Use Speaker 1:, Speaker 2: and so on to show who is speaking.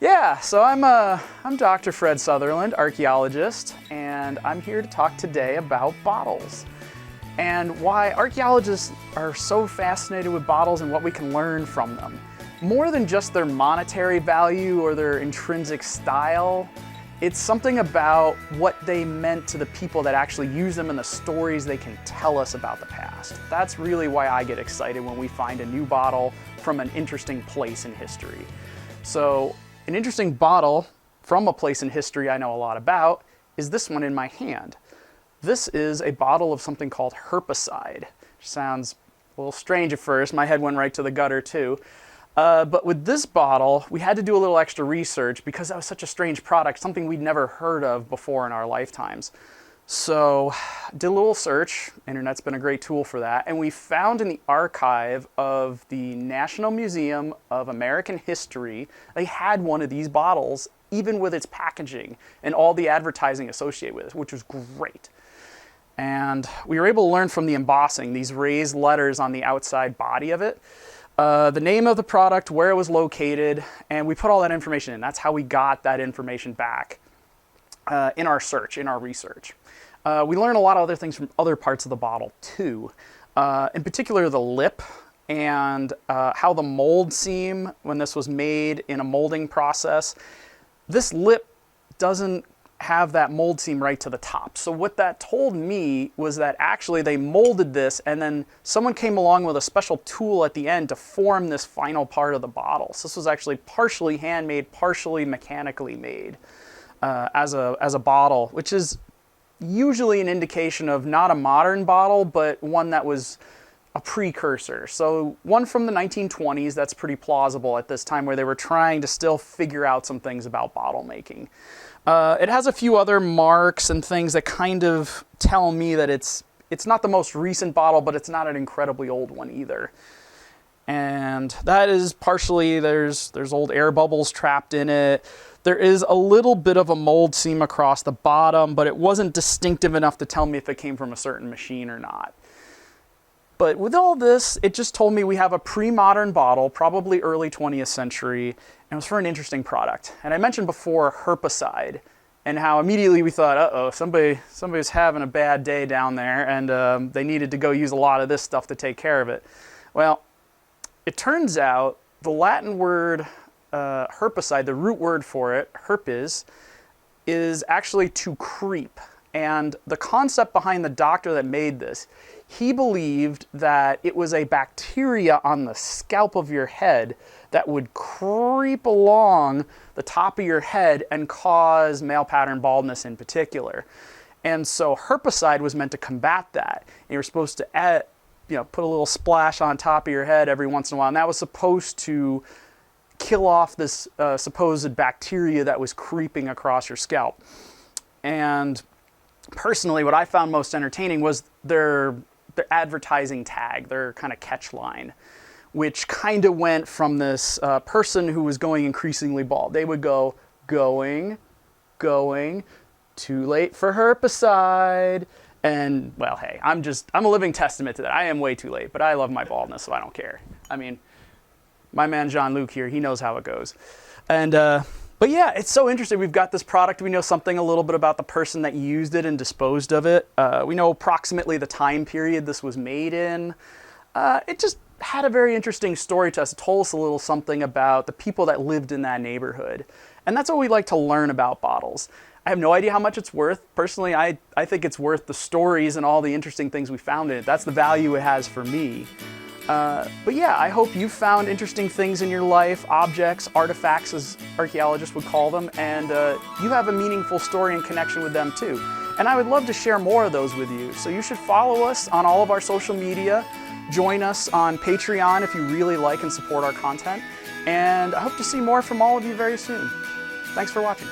Speaker 1: Yeah, so I'm Dr. Fred Sutherland, archaeologist, and I'm here to talk today about bottles and why archaeologists are so fascinated with bottles and what we can learn from them. More than just their monetary value or their intrinsic style, it's something about what they meant to the people that actually use them and the stories they can tell us about the past. That's really why I get excited when we find a new bottle from an interesting place in history. So, an interesting bottle from a place in history I know a lot about is this one in my hand. This is a bottle of something called herbicide. Which sounds a little strange at first. My head went right to the gutter too. But with this bottle, we had to do a little extra research because that was such a strange product, something we'd never heard of before in our lifetimes. So, did a little search. Internet's been a great tool for that. And we found in the archive of the National Museum of American History, they had one of these bottles, even with its packaging and all the advertising associated with it, which was great. And we were able to learn from the embossing, these raised letters on the outside body of it, the name of the product, where it was located, and we put all that information in. That's how we got that information back in our search, in our research. We learned a lot of other things from other parts of the bottle too. In particular, the lip and how the mold seam, when this was made in a molding process, this lip doesn't have that mold seam right to the top. So what that told me was that actually they molded this and then someone came along with a special tool at the end to form this final part of the bottle. So this was actually partially handmade, partially mechanically made as a bottle, which is usually an indication of not a modern bottle, but one that was a precursor. So one from the 1920s, that's pretty plausible at this time where they were trying to still figure out some things about bottle making. It has a few other marks and things that kind of tell me that it's not the most recent bottle, but it's not an incredibly old one either. And that is partially, there's old air bubbles trapped in it. There is a little bit of a mold seam across the bottom, but it wasn't distinctive enough to tell me if it came from a certain machine or not. But with all this, it just told me we have a pre-modern bottle, probably early 20th century, and it was for an interesting product. And I mentioned before herbicide, and how immediately we thought, uh-oh, somebody's having a bad day down there, and they needed to go use a lot of this stuff to take care of it. Well, it turns out the Latin word herbicide, the root word for it, herpes, is actually to creep. And the concept behind the doctor that made this, he believed that it was a bacteria on the scalp of your head that would creep along the top of your head and cause male pattern baldness in particular. And so herbicide was meant to combat that. And you were supposed to put a little splash on top of your head every once in a while, and that was supposed to kill off this supposed bacteria that was creeping across your scalp. And personally, what I found most entertaining was their advertising tag, their kind of catch line, which kind of went from this person who was going increasingly bald. They would go, going, too late for herbicide. And, well, hey, I'm a living testament to that. I am way too late, but I love my baldness, so I don't care. I mean, my man Jean-Luc here, he knows how it goes. And, but yeah, it's so interesting. We've got this product. We know something a little bit about the person that used it and disposed of it. We know approximately the time period this was made in. It just had a very interesting story to us. It told us a little something about the people that lived in that neighborhood. And that's what we like to learn about bottles. I have no idea how much it's worth. Personally, I think it's worth the stories and all the interesting things we found in it. That's the value it has for me. But yeah, I hope you found interesting things in your life, objects, artifacts as archaeologists would call them, and you have a meaningful story and connection with them too. And I would love to share more of those with you. So you should follow us on all of our social media, join us on Patreon if you really like and support our content, and I hope to see more from all of you very soon. Thanks for watching.